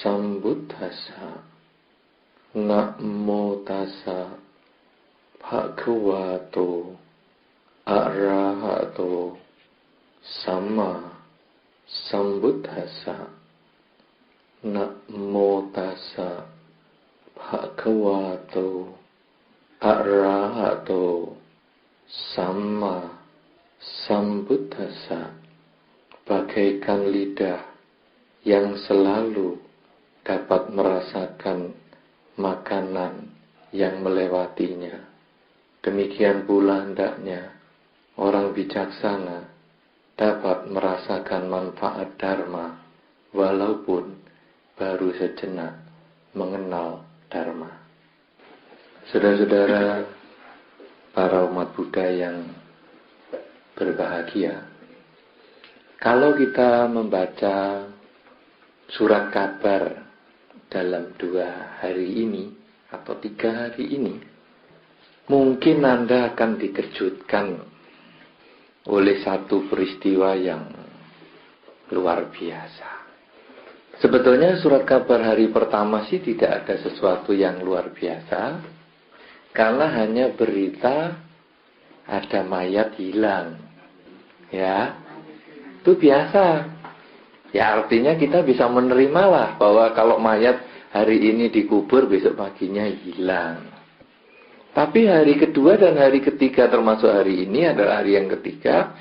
Sambuddhassa. Namo tassa bhagavato arahato sama sambuddhassa. Namo tassa bhagavato arahato sama sambuddhassa. Bagaikan lidah yang selalu dapat merasakan makanan yang melewatinya, demikian pula hendaknya orang bijaksana dapat merasakan manfaat dharma walaupun baru sejenak mengenal dharma. Saudara-saudara, para umat Buddha yang berbahagia, kalau kita membaca surat kabar dalam 2 hari ini atau 3 hari ini, mungkin Anda akan dikejutkan oleh satu peristiwa yang luar biasa. Sebetulnya surat kabar hari pertama sih tidak ada sesuatu yang luar biasa, karena hanya berita ada mayat hilang. Ya, itu biasa. Ya artinya kita bisa menerima lah bahwa kalau mayat hari ini dikubur, besok paginya hilang. Tapi hari kedua dan hari ketiga, termasuk hari ini adalah hari yang ketiga,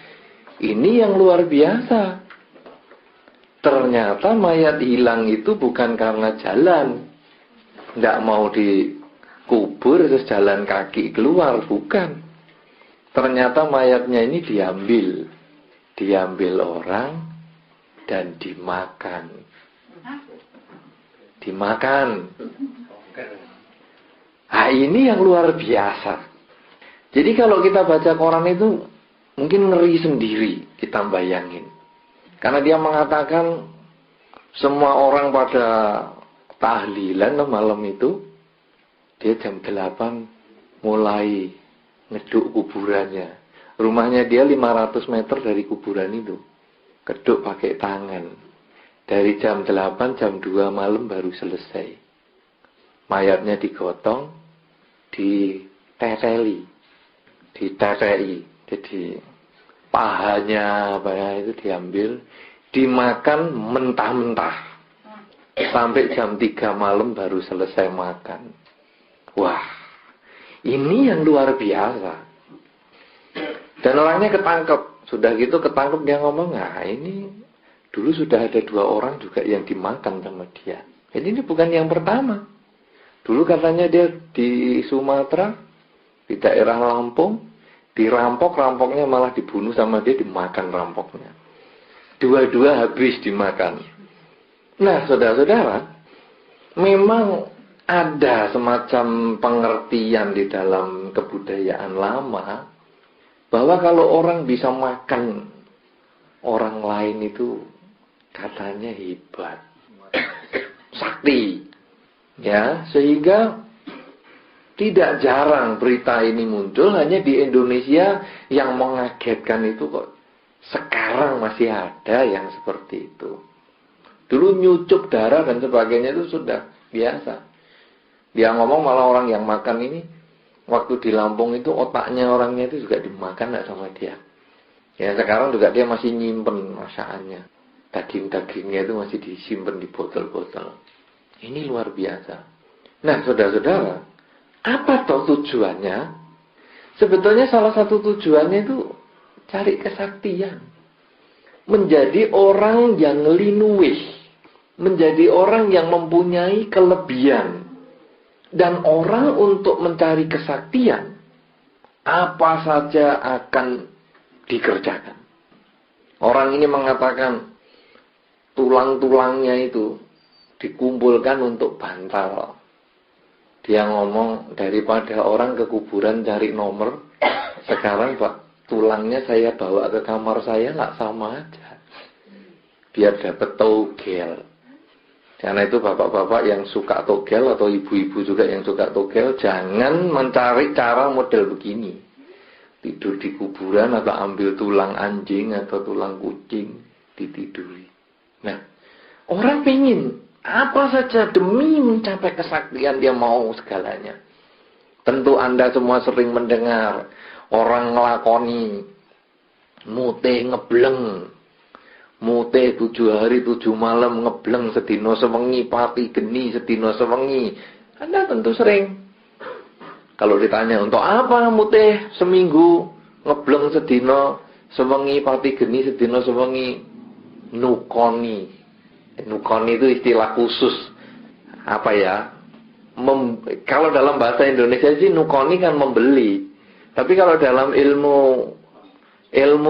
ini yang luar biasa. Ternyata mayat hilang itu bukan karena jalan, nggak mau dikubur terus jalan kaki keluar, bukan. Ternyata mayatnya ini diambil orang dan dimakan. Nah ini yang luar biasa. Jadi kalau kita baca koran itu mungkin ngeri sendiri kita bayangin. Karena dia mengatakan semua orang pada tahlilan malam itu, dia jam 8 mulai ngeduk kuburannya. Rumahnya dia 500 meter dari kuburan itu. Keduk pakai tangan. Dari jam 8, jam 2 malam baru selesai. Mayatnya digotong, diteteli. Jadi pahanya itu diambil, dimakan mentah-mentah. Sampai jam 3 malam baru selesai makan. Wah, ini yang luar biasa. Dan orangnya ketangkep. Sudah gitu ketangkep, dia ngomong, nah ini dulu sudah ada 2 orang juga yang dimakan sama dia. Jadi ini bukan yang pertama. Dulu katanya dia di Sumatera, di daerah Lampung, dirampok, rampoknya malah dibunuh sama dia, dimakan rampoknya. 2 habis dimakan. Nah saudara-saudara, memang ada semacam pengertian di dalam kebudayaan lama, bahwa kalau orang bisa makan orang lain itu katanya hebat, sakti, ya, sehingga tidak jarang berita ini muncul. Hanya di Indonesia yang mengagetkan itu kok sekarang masih ada yang seperti itu. Dulu nyucup darah dan sebagainya itu sudah biasa. Dia ngomong malah orang yang makan ini, waktu di Lampung itu otaknya orangnya itu juga dimakan nggak sama dia. Ya sekarang juga dia masih nyimpen masakannya. Daging-dagingnya itu masih disimpan di botol-botol. Ini luar biasa. Nah saudara-saudara, apa toh tujuannya? Sebetulnya salah satu tujuannya itu cari kesaktian. Menjadi orang yang linuwih. Menjadi orang yang mempunyai kelebihan. Dan orang untuk mencari kesaktian, apa saja akan dikerjakan. Orang ini mengatakan tulang-tulangnya itu dikumpulkan untuk bantal. Dia ngomong, daripada orang ke kuburan cari nomor, sekarang Pak, tulangnya saya bawa ke kamar saya, nggak sama aja. Biar dapat togel. Karena itu bapak-bapak yang suka togel atau ibu-ibu juga yang suka togel, jangan mencari cara model begini. Tidur di kuburan atau ambil tulang anjing atau tulang kucing ditiduri. Nah, orang pengen Apa saja demi mencapai kesaktian dia mau segalanya. Tentu Anda semua sering mendengar orang ngelakoni mutih ngebleng. Mutih 7 hari 7 malam ngebleng sedina sewengi, pati geni sedina sewengi. Anda tentu sering. Kalau ditanya untuk apa mutih seminggu, ngebleng sedina sewengi, pati geni sedina sewengi, nukoni. Nukoni itu istilah khusus. Apa ya? Kalau dalam bahasa Indonesia sih nukoni kan membeli. Tapi kalau dalam ilmu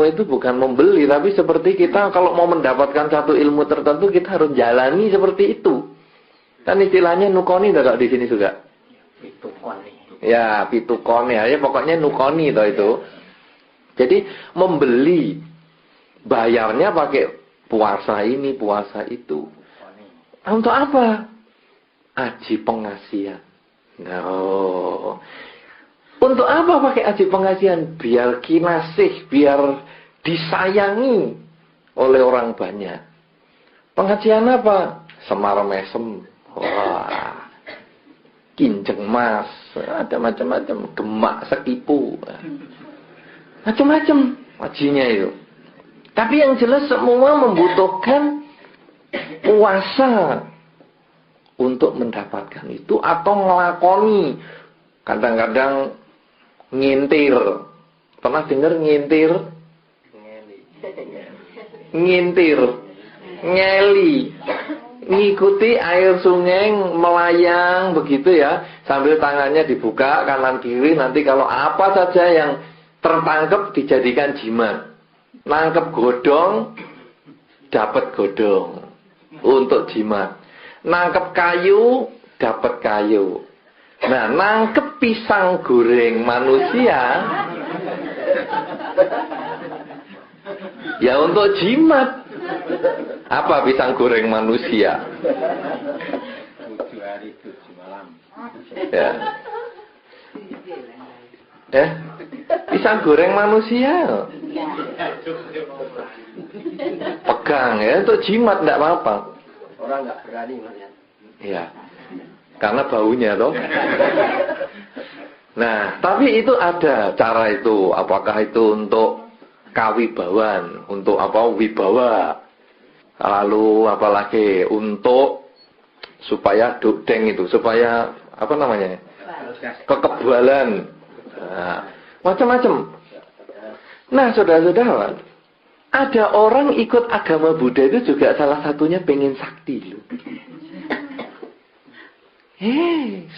itu bukan membeli, tapi seperti kita kalau mau mendapatkan satu ilmu tertentu kita harus jalani seperti itu. Kan istilahnya nukoni kalau di sini juga. Pitukoni. Ya, pitukoni. Ya pokoknya nukoni itu. Jadi membeli, bayarnya pakai puasa ini, puasa itu. Untuk apa? Aji pengasihan. No. Untuk apa pakai aji pengasihan? Biar kinasih, biar disayangi oleh orang banyak. Pengajian apa? Semar mesem. Wah. Kinjeng mas. Ada macam-macam. Gemak sekipu. Macam-macam ajinya itu. Tapi yang jelas semua membutuhkan puasa untuk mendapatkan itu atau ngelakoni. Kadang-kadang ngintir. Pernah dengar ngintir? Ngintir. Ngeli. Ngikuti air sungai melayang begitu ya. Sambil tangannya dibuka kanan kiri. Nanti kalau apa saja yang tertangkap dijadikan jimat. Nangkep godong, dapat godong untuk jimat. Nangkep kayu, dapat kayu. Nah, nangkep pisang goreng manusia, ya untuk jimat. Apa pisang goreng manusia? 7 hari 7 malam. Ya. Pisang goreng manusia. Pegang ya, untuk jimat enggak apa-apa. Orang enggak berani melihat. Iya. Karena baunya toh. Nah, tapi itu ada cara itu. Apakah itu untuk kawibawan, untuk apa wibawa. Lalu apalagi untuk supaya dodeng itu, supaya apa namanya? Kekebalan. Nah, macam-macam. Nah, saudara-saudara, ada orang ikut agama Buddha itu juga salah satunya pengen sakti loh.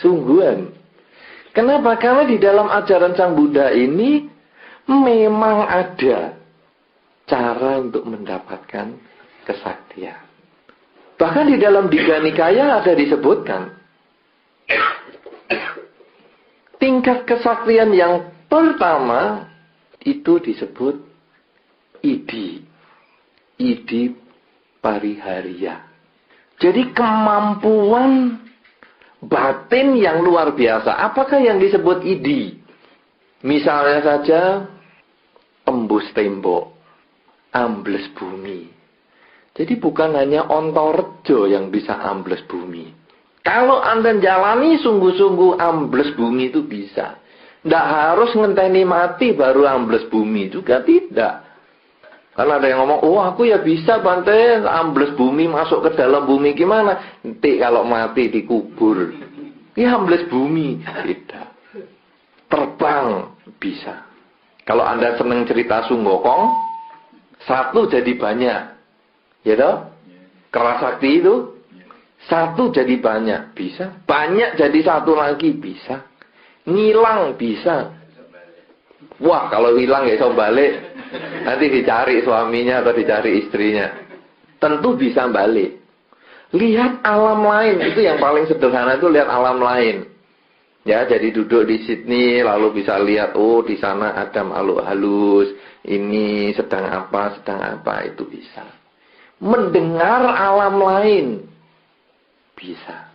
Sungguhan. Kenapa? Karena di dalam ajaran Sang Buddha ini memang ada cara untuk mendapatkan kesaktian. Bahkan di dalam Digha Nikaya ada disebutkan tingkat kesaktian yang pertama itu disebut Idi Pariharya. Jadi kemampuan batin yang luar biasa. Apakah yang disebut Idi? Misalnya saja tembus tembok, ambles bumi. Jadi bukan hanya Ontorejo yang bisa ambles bumi. Kalau Anda jalani sungguh-sungguh ambles bumi itu bisa. Tidak harus ngenteni mati baru ambles bumi juga tidak. Karena ada yang ngomong, oh aku ya bisa Bante ambles bumi masuk ke dalam bumi gimana? Nanti kalau mati dikubur. Ya ambles bumi tidak. Terbang bisa. Kalau Anda senang cerita Sunggokong, satu jadi banyak, ya toh? Kerasakti itu satu jadi banyak bisa. Banyak jadi satu lagi bisa. Ngilang bisa. Wah kalau hilang ya bisa balik. Nanti dicari suaminya atau dicari istrinya. Tentu bisa balik. Lihat alam lain. Itu yang paling sederhana itu lihat alam lain. Ya, jadi duduk di Sydney lalu bisa lihat oh di sana ada makhluk halus. Ini sedang apa itu bisa. Mendengar alam lain bisa.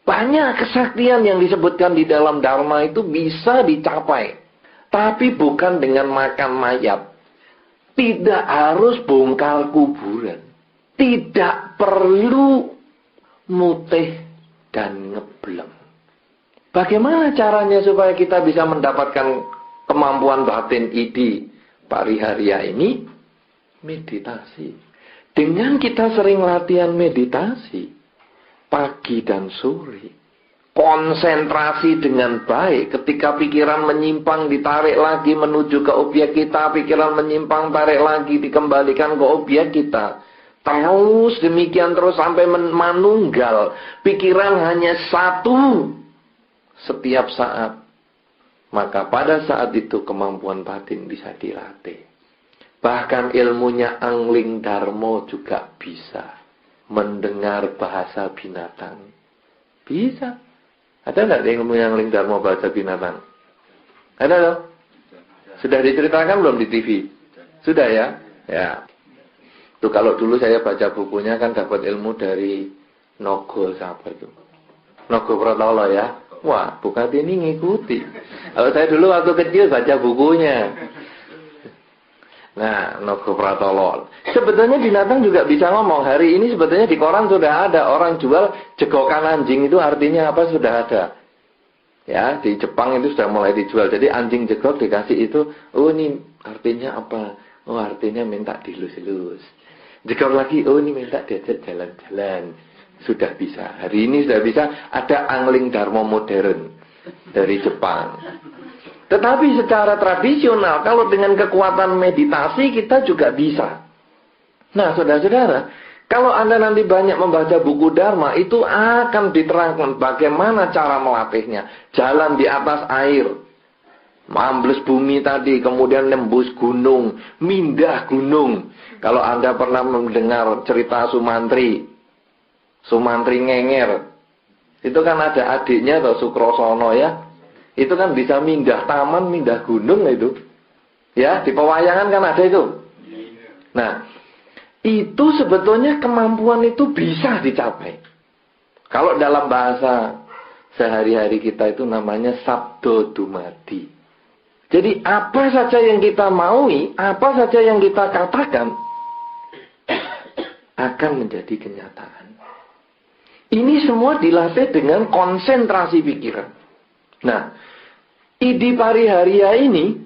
Banyak kesaktian yang disebutkan di dalam Dharma itu bisa dicapai. Tapi bukan dengan makan mayat. Tidak harus bongkar kuburan. Tidak perlu mutih dan ngebleng. Bagaimana caranya supaya kita bisa mendapatkan kemampuan batin idi pariharia ini? Meditasi. Dengan kita sering latihan meditasi pagi dan sore, konsentrasi dengan baik, ketika pikiran menyimpang ditarik lagi menuju ke objek kita, pikiran menyimpang tarik lagi dikembalikan ke objek kita. Terus demikian terus sampai manunggal. Pikiran hanya satu setiap saat. Maka pada saat itu kemampuan batin bisa dilatih. Bahkan ilmunya Angling Darmo juga bisa mendengar bahasa binatang. Bisa. Ada nggak ilmu Angling Darmo bahasa binatang? Ada loh. Sudah diceritakan belum di TV? Sudah ya? Ya. Tuh kalau dulu saya baca bukunya kan dapat ilmu dari Nogo siapa itu? Nogo Pratolo ya. Wah, bukan ini ngikuti. Kalau saya dulu waktu kecil baca bukunya. Nah, Nogo Pratolo. Sebetulnya binatang juga bisa ngomong. Hari ini sebetulnya di koran sudah ada orang jual jegokan anjing, itu artinya apa sudah ada. Ya, di Jepang itu sudah mulai dijual. Jadi anjing jegok dikasih itu, oh ini artinya apa? Oh artinya minta dilus-lus. Jegok lagi, oh ini minta diajak jalan-jalan. Sudah bisa. Hari ini sudah bisa. Ada Angling Darmo modern dari Jepang. Tetapi secara tradisional, kalau dengan kekuatan meditasi kita juga bisa. Nah, saudara-saudara, kalau Anda nanti banyak membaca buku Dharma, itu akan diterangkan bagaimana cara melatihnya. Jalan di atas air, mambles bumi tadi, kemudian nembus gunung, mindah gunung. Kalau Anda pernah mendengar cerita Sumantri Ngenger, itu kan ada adiknya atau Sukrosono ya. Itu kan bisa mindah taman, mindah gunung itu. Ya, di pewayangan kan ada itu. Nah, itu sebetulnya kemampuan itu bisa dicapai. Kalau dalam bahasa sehari-hari kita itu namanya sabdo dumadi. Jadi apa saja yang kita maui, apa saja yang kita katakan, akan menjadi kenyataan. Ini semua dilatih dengan konsentrasi pikiran. Nah, idi pariharia ini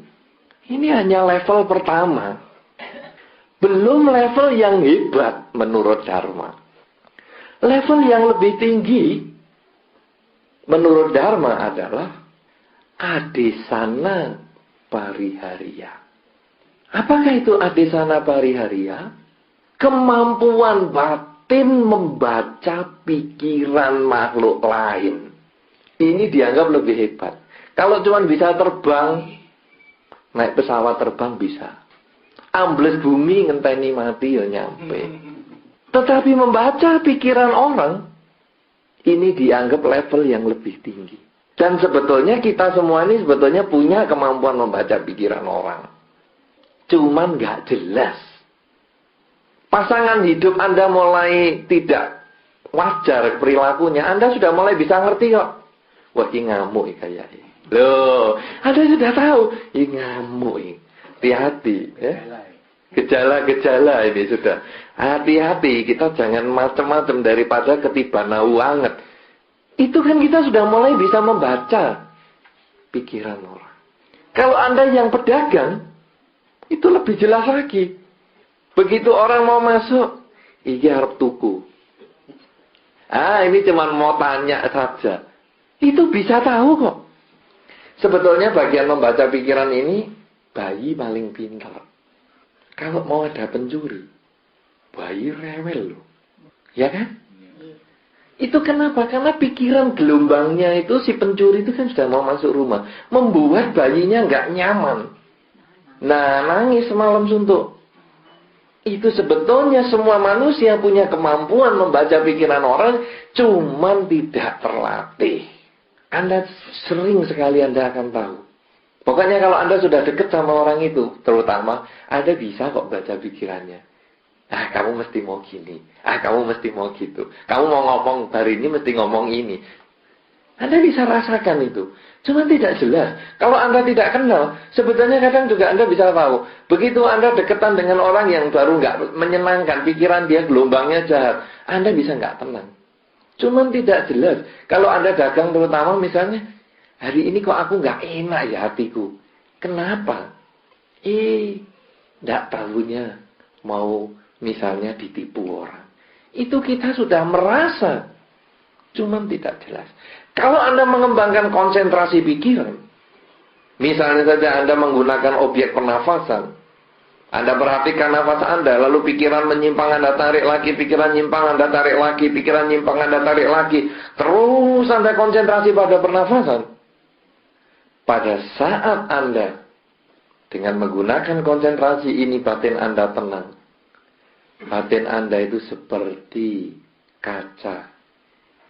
hanya level pertama. Belum level yang hebat menurut Dharma. Level yang lebih tinggi menurut Dharma adalah adesana pariharia. Apakah itu adesana pariharia? Kemampuan batin membaca pikiran makhluk lain. Ini dianggap lebih hebat. Kalau cuma bisa terbang, naik pesawat terbang bisa. Ambles bumi ngenteni mati ya nyampe. Tetapi membaca pikiran orang, ini dianggap level yang lebih tinggi. Dan sebetulnya kita semua ini sebetulnya punya kemampuan membaca pikiran orang. Cuman nggak jelas. Pasangan hidup Anda mulai tidak wajar perilakunya, Anda sudah mulai bisa ngerti kok. Wah, ini ngamuk kayaknya. Loh, Anda sudah tahu, ini ngamuk ini. Hati-hati, ya. Gejala-gejala ini sudah. Hati-hati, kita jangan macam-macam daripada ketiban anget. Itu kan kita sudah mulai bisa membaca pikiran orang. Kalau Anda yang pedagang, itu lebih jelas lagi. Begitu orang mau masuk, iki harap tuku. Ini cuma mau tanya saja. Itu bisa tahu kok. Sebetulnya bagian membaca pikiran ini, bayi paling pintar. Kalau mau ada pencuri, bayi rewel loh. Ya kan? Itu kenapa? Karena pikiran gelombangnya itu, si pencuri itu kan sudah mau masuk rumah. Membuat bayinya nggak nyaman. Nah, nangis semalam suntuk. Itu sebetulnya semua manusia punya kemampuan membaca pikiran orang, cuman tidak terlatih. Anda sering sekali Anda akan tahu. Pokoknya kalau Anda sudah dekat sama orang itu, terutama, Anda bisa kok baca pikirannya. Kamu mesti mau gini. Kamu mesti mau gitu. Kamu mau ngomong hari ini mesti ngomong ini. Anda bisa rasakan itu. Cuma tidak jelas. Kalau Anda tidak kenal, sebetulnya kadang juga Anda bisa tahu. Begitu Anda dekatan dengan orang yang baru nggak menyenangkan, pikiran dia gelombangnya jahat, Anda bisa nggak tenang. Cuman tidak jelas. Kalau Anda dagang terutama misalnya, hari ini kok aku nggak enak ya hatiku. Kenapa? Nggak tahunya mau misalnya ditipu orang. Itu kita sudah merasa. Cuman tidak jelas. Kalau Anda mengembangkan konsentrasi pikiran, misalnya saja Anda menggunakan objek pernafasan, Anda perhatikan nafas Anda, lalu pikiran menyimpang Anda tarik lagi, pikiran nyimpang Anda tarik lagi, pikiran nyimpang Anda tarik lagi. Terus Anda konsentrasi pada pernafasan. Pada saat Anda dengan menggunakan konsentrasi ini, batin Anda tenang. Batin Anda itu seperti kaca.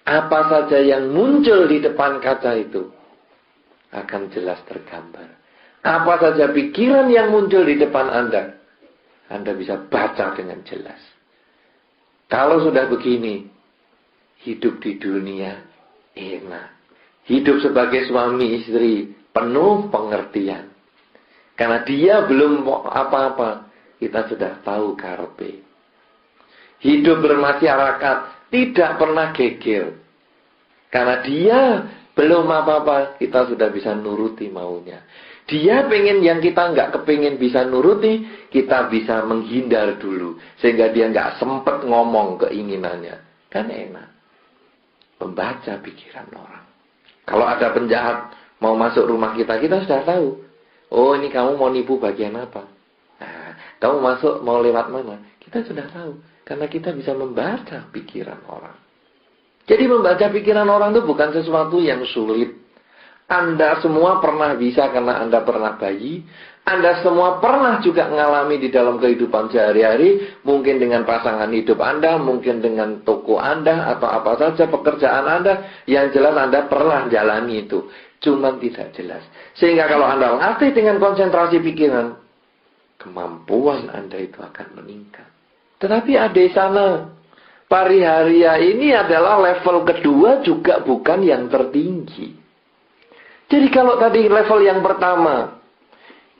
Apa saja yang muncul di depan kaca itu akan jelas tergambar. Apa saja pikiran yang muncul di depan Anda bisa baca dengan jelas. Kalau sudah begini, hidup di dunia enak. Hidup sebagai suami istri penuh pengertian. Karena dia belum apa-apa, kita sudah tahu karepe. Hidup bermasyarakat tidak pernah geger. Karena dia belum apa-apa, kita sudah bisa nuruti maunya. Dia pengen yang kita nggak kepingin bisa nuruti, kita bisa menghindar dulu. Sehingga dia nggak sempet ngomong keinginannya. Kan enak. Membaca pikiran orang. Kalau ada penjahat mau masuk rumah kita, kita sudah tahu. Oh, ini kamu mau nipu bagian apa? Nah, kamu masuk mau lewat mana? Kita sudah tahu. Karena kita bisa membaca pikiran orang. Jadi membaca pikiran orang itu bukan sesuatu yang sulit. Anda semua pernah bisa karena Anda pernah bayi. Anda semua pernah juga mengalami di dalam kehidupan sehari-hari. Mungkin dengan pasangan hidup Anda, mungkin dengan toko Anda, atau apa saja pekerjaan Anda. Yang jelas Anda pernah jalani itu. Cuman tidak jelas. Sehingga kalau Anda latih dengan konsentrasi pikiran, kemampuan Anda itu akan meningkat. Tetapi ada di sana, pariharia ini adalah level kedua juga bukan yang tertinggi. Jadi kalau tadi level yang pertama,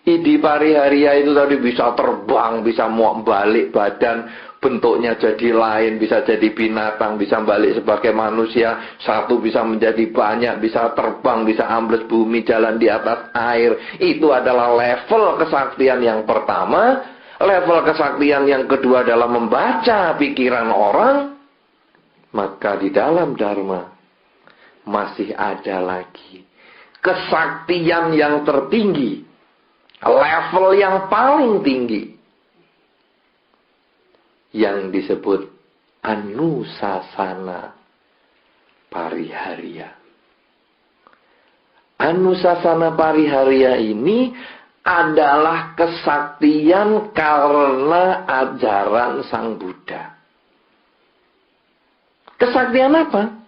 di pariharia itu tadi bisa terbang, bisa muak balik badan, bentuknya jadi lain, bisa jadi binatang, bisa balik sebagai manusia, satu bisa menjadi banyak, bisa terbang, bisa ambles bumi, jalan di atas air. Itu adalah level kesaktian yang pertama. Level kesaktian yang kedua adalah membaca pikiran orang. Maka di dalam Dharma masih ada lagi kesaktian yang tertinggi, level yang paling tinggi, yang disebut Anusasana Pariharia. Anusasana Pariharia ini adalah kesaktian karena ajaran Sang Buddha. Kesaktian apa?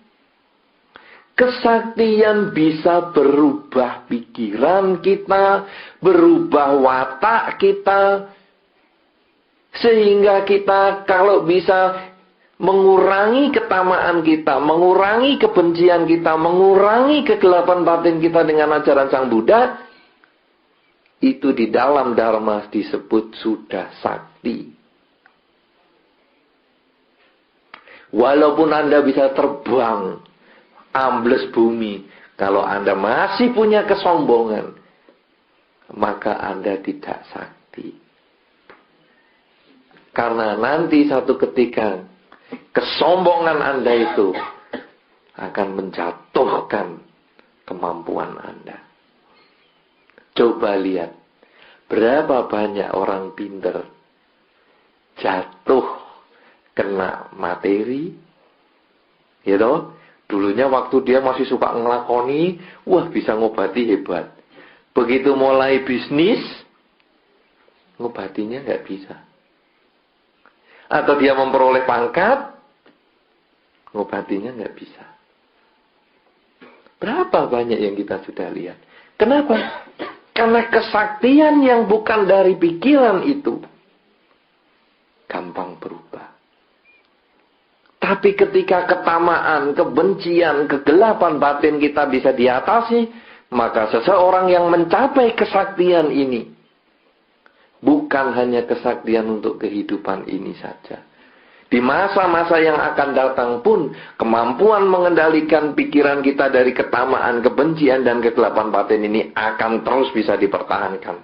Kesaktian bisa berubah pikiran kita, berubah watak kita, sehingga kita kalau bisa mengurangi ketamaan kita, mengurangi kebencian kita, mengurangi kegelapan batin kita dengan ajaran Sang Buddha, itu di dalam Dharma disebut sudah sakti. Walaupun Anda bisa terbang, ambles bumi, kalau Anda masih punya kesombongan, maka Anda tidak sakti. Karena nanti satu ketika, kesombongan Anda itu akan menjatuhkan kemampuan Anda. Coba lihat, berapa banyak orang pinter jatuh kena materi, gitu. Dulunya waktu dia masih suka ngelakoni, wah bisa ngobati hebat. Begitu mulai bisnis, ngobatinya nggak bisa. Atau dia memperoleh pangkat, ngobatinya nggak bisa. Berapa banyak yang kita sudah lihat? Kenapa? Karena kesaktian yang bukan dari pikiran itu gampang berubah. Tapi ketika ketamaan, kebencian, kegelapan batin kita bisa diatasi, maka seseorang yang mencapai kesaktian ini bukan hanya kesaktian untuk kehidupan ini saja. Di masa-masa yang akan datang pun, kemampuan mengendalikan pikiran kita dari ketamaan, kebencian, dan kegelapan batin ini akan terus bisa dipertahankan.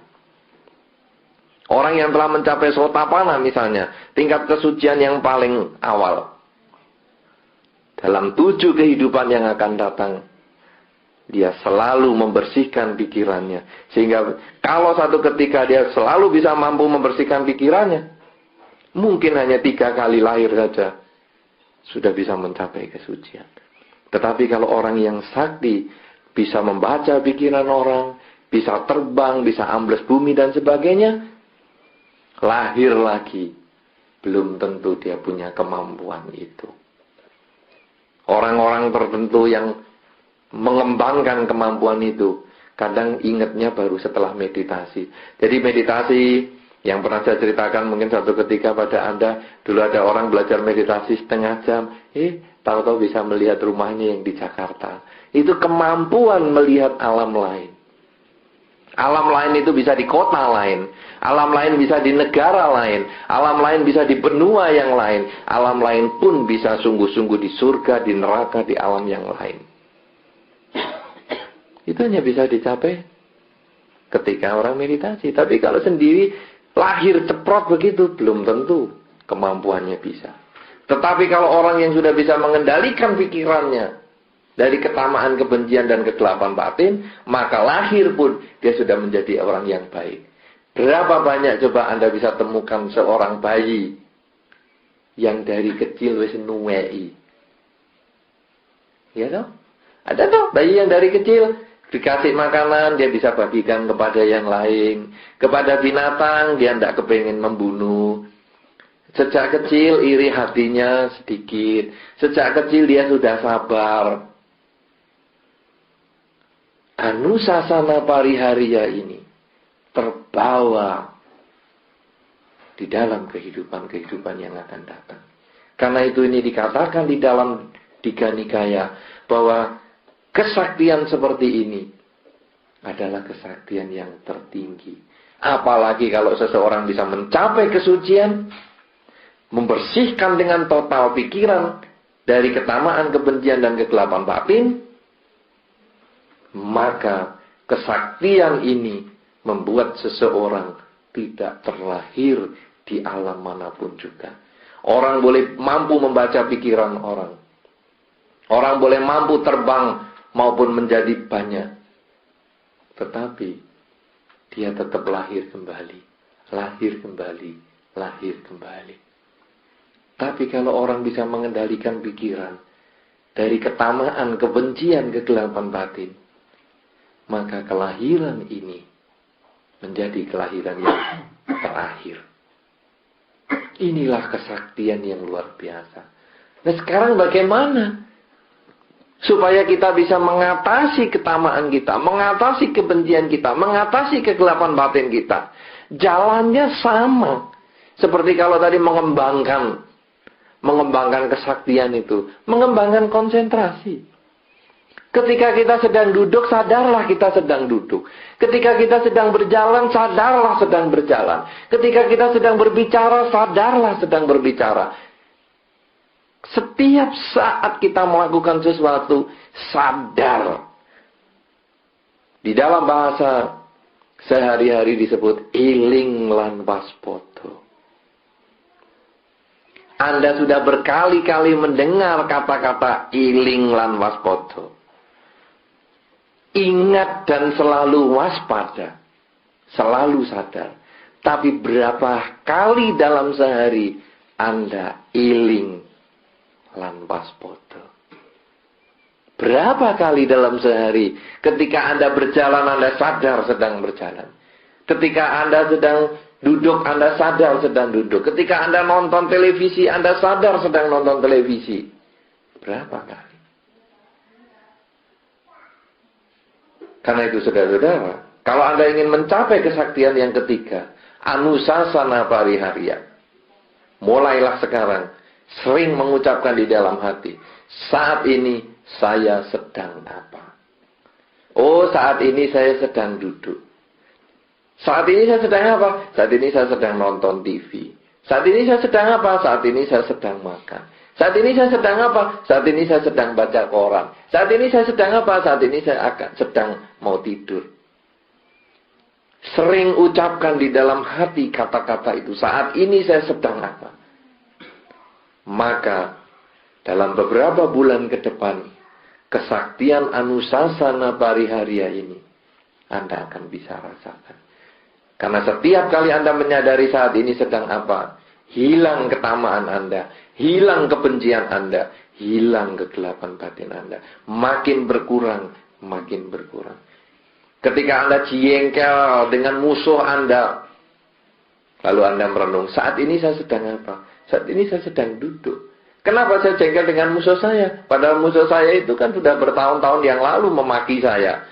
Orang yang telah mencapai sotapana misalnya, tingkat kesucian yang paling awal, dalam 7 kehidupan yang akan datang, dia selalu membersihkan pikirannya. Sehingga kalau satu ketika dia selalu bisa mampu membersihkan pikirannya, mungkin hanya 3 kali lahir saja sudah bisa mencapai kesucian. Tetapi kalau orang yang sakti bisa membaca pikiran orang, bisa terbang, bisa ambles bumi dan sebagainya, lahir lagi, belum tentu dia punya kemampuan itu. Orang-orang tertentu yang mengembangkan kemampuan itu kadang ingatnya baru setelah meditasi. Jadi meditasi yang pernah saya ceritakan mungkin satu ketika pada Anda, dulu ada orang belajar meditasi setengah jam, tahu-tahu bisa melihat rumahnya yang di Jakarta. Itu kemampuan melihat alam lain. Alam lain itu bisa di kota lain, alam lain bisa di negara lain, alam lain bisa di benua yang lain, alam lain pun bisa sungguh-sungguh di surga, di neraka, di alam yang lain. Itu hanya bisa dicapai ketika orang meditasi. Tapi kalau sendiri lahir ceprot begitu, belum tentu kemampuannya bisa. Tetapi kalau orang yang sudah bisa mengendalikan pikirannya dari ketamaan, kebencian, dan kegelapan batin, maka lahir pun dia sudah menjadi orang yang baik. Berapa banyak coba Anda bisa temukan seorang bayi yang dari kecil wis nuwei? Ya toh? Ada toh bayi yang dari kecil dikasih makanan, dia bisa bagikan kepada yang lain. Kepada binatang, dia tidak kepingin membunuh. Sejak kecil, iri hatinya sedikit. Sejak kecil, dia sudah sabar. Anusasana parihariya ini terbawa di dalam kehidupan-kehidupan yang akan datang. Karena itu ini dikatakan di dalam Digha Nikaya bahwa kesaktian seperti ini adalah kesaktian yang tertinggi. Apalagi kalau seseorang bisa mencapai kesucian, membersihkan dengan total pikiran dari ketamaan, kebencian, dan kegelapan batin, maka kesaktian ini membuat seseorang tidak terlahir di alam manapun juga. Orang boleh mampu membaca pikiran orang. Orang boleh mampu terbang maupun menjadi banyak. Tetapi dia tetap lahir kembali. Lahir kembali. Lahir kembali. Tapi kalau orang bisa mengendalikan pikiran dari ketamaan, kebencian, kegelapan batin, maka kelahiran ini menjadi kelahiran yang terakhir. Inilah kesaktian yang luar biasa. Nah sekarang bagaimana supaya kita bisa mengatasi ketamaan kita, mengatasi kebencian kita, mengatasi kegelapan batin kita? Jalannya sama. Seperti kalau tadi mengembangkan kesaktian itu, mengembangkan konsentrasi. Ketika kita sedang duduk, sadarlah kita sedang duduk. Ketika kita sedang berjalan, sadarlah sedang berjalan. Ketika kita sedang berbicara, sadarlah sedang berbicara. Setiap saat kita melakukan sesuatu, sadar. Di dalam bahasa sehari-hari disebut iling lan waspada. Anda sudah berkali-kali mendengar kata-kata iling lan waspada. Ingat dan selalu waspada. Selalu sadar. Tapi berapa kali dalam sehari Anda iling lan waspada? Berapa kali dalam sehari ketika Anda berjalan, Anda sadar sedang berjalan. Ketika Anda sedang duduk, Anda sadar sedang duduk. Ketika Anda nonton televisi, Anda sadar sedang nonton televisi. Berapa kali? Karena itu saudara-saudara, kalau Anda ingin mencapai kesaktian yang ketiga, anusasana parihariya, mulailah sekarang sering mengucapkan di dalam hati, saat ini saya sedang apa? Oh, saat ini saya sedang duduk. Saat ini saya sedang apa? Saat ini saya sedang nonton TV. Saat ini saya sedang apa? Saat ini saya sedang makan. Saat ini saya sedang apa? Saat ini saya sedang baca koran. Saat ini saya sedang apa? Saat ini saya sedang mau tidur. Sering ucapkan di dalam hati kata-kata itu. Saat ini saya sedang apa? Maka dalam beberapa bulan ke depan, kesaktian Anusasana Pariharia ini Anda akan bisa rasakan. Karena setiap kali Anda menyadari saat ini sedang apa, hilang ketamaan Anda, hilang kebencian Anda, hilang kegelapan batin Anda. Makin berkurang, makin berkurang. Ketika Anda jengkel dengan musuh Anda, lalu Anda merenung, saat ini saya sedang apa? Saat ini saya sedang duduk. Kenapa saya jengkel dengan musuh saya? Padahal musuh saya itu kan sudah bertahun-tahun yang lalu memaki saya.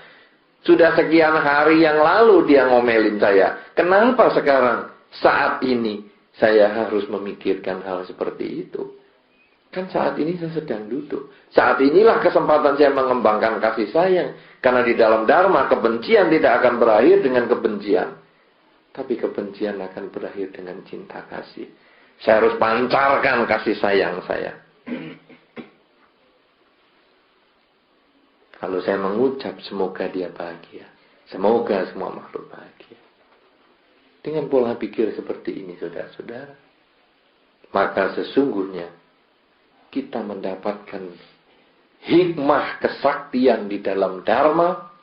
Sudah sekian hari yang lalu dia ngomelin saya. Kenapa sekarang, saat ini, saya harus memikirkan hal seperti itu? Kan saat ini saya sedang duduk. Saat inilah kesempatan saya mengembangkan kasih sayang. Karena di dalam Dharma, kebencian tidak akan berakhir dengan kebencian. Tapi kebencian akan berakhir dengan cinta kasih. Saya harus pancarkan kasih sayang saya. Kalau saya mengucap, semoga dia bahagia. Semoga semua makhluk bahagia. Dengan pola pikir seperti ini, saudara-saudara, maka sesungguhnya kita mendapatkan hikmah kesaktian di dalam Dharma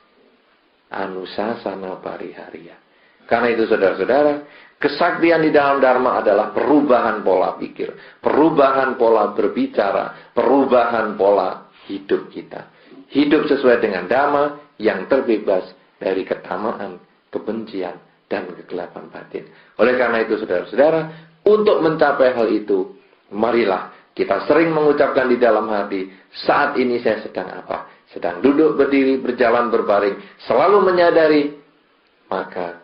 Anusasana Pariharia. Karena itu, saudara-saudara, kesaktian di dalam Dharma adalah perubahan pola pikir, perubahan pola berbicara, perubahan pola hidup kita. Hidup sesuai dengan Dhamma yang terbebas dari ketamaan, kebencian, dan kegelapan batin. Oleh karena itu, saudara-saudara, untuk mencapai hal itu, marilah kita sering mengucapkan di dalam hati, saat ini saya sedang apa? Sedang duduk, berdiri, berjalan, berbaring, selalu menyadari, maka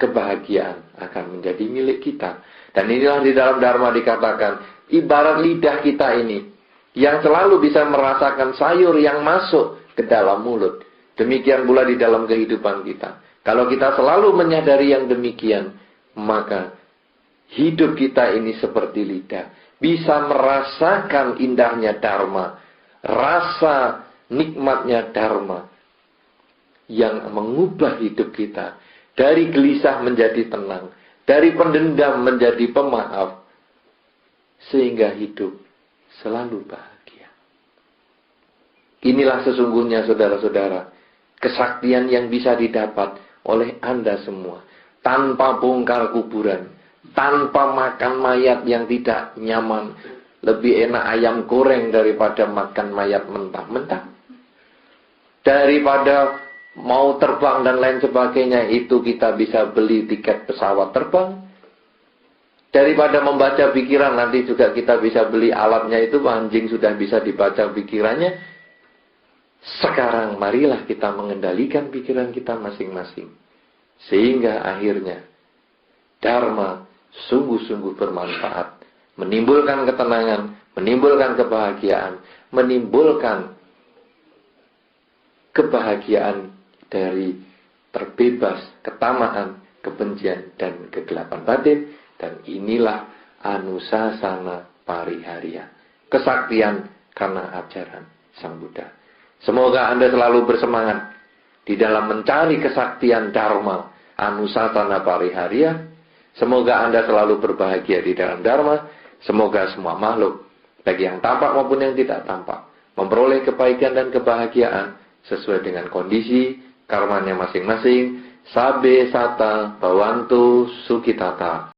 kebahagiaan akan menjadi milik kita. Dan inilah di dalam Dharma dikatakan, ibarat lidah kita ini, yang selalu bisa merasakan sayur yang masuk ke dalam mulut. Demikian pula di dalam kehidupan kita. Kalau kita selalu menyadari yang demikian, maka hidup kita ini seperti lidah. Bisa merasakan indahnya Dharma, rasa nikmatnya Dharma, yang mengubah hidup kita. Dari gelisah menjadi tenang, dari pendendam menjadi pemaaf, sehingga hidup selalu bahagia. Inilah sesungguhnya, saudara-saudara, kesaktian yang bisa didapat oleh Anda semua, tanpa bongkar kuburan, tanpa makan mayat yang tidak nyaman. Lebih enak ayam goreng daripada makan mayat mentah-mentah. Daripada mau terbang dan lain sebagainya, itu kita bisa beli tiket pesawat terbang. Daripada membaca pikiran, nanti juga kita bisa beli alatnya itu, anjing sudah bisa dibaca pikirannya. Sekarang marilah kita mengendalikan pikiran kita masing-masing. Sehingga akhirnya Dharma sungguh-sungguh bermanfaat. Menimbulkan ketenangan, menimbulkan kebahagiaan, menimbulkan kebahagiaan dari terbebas ketamaan, kebencian, dan kegelapan batin. Dan inilah Anusasana Pariharia, kesaktian karena ajaran Sang Buddha. Semoga Anda selalu bersemangat di dalam mencari kesaktian Dharma Anusasana Pariharia. Semoga Anda selalu berbahagia di dalam Dharma. Semoga semua makhluk, baik yang tampak maupun yang tidak tampak, memperoleh kebaikan dan kebahagiaan sesuai dengan kondisi karmanya masing-masing. Sabe sata bawantu sukitata.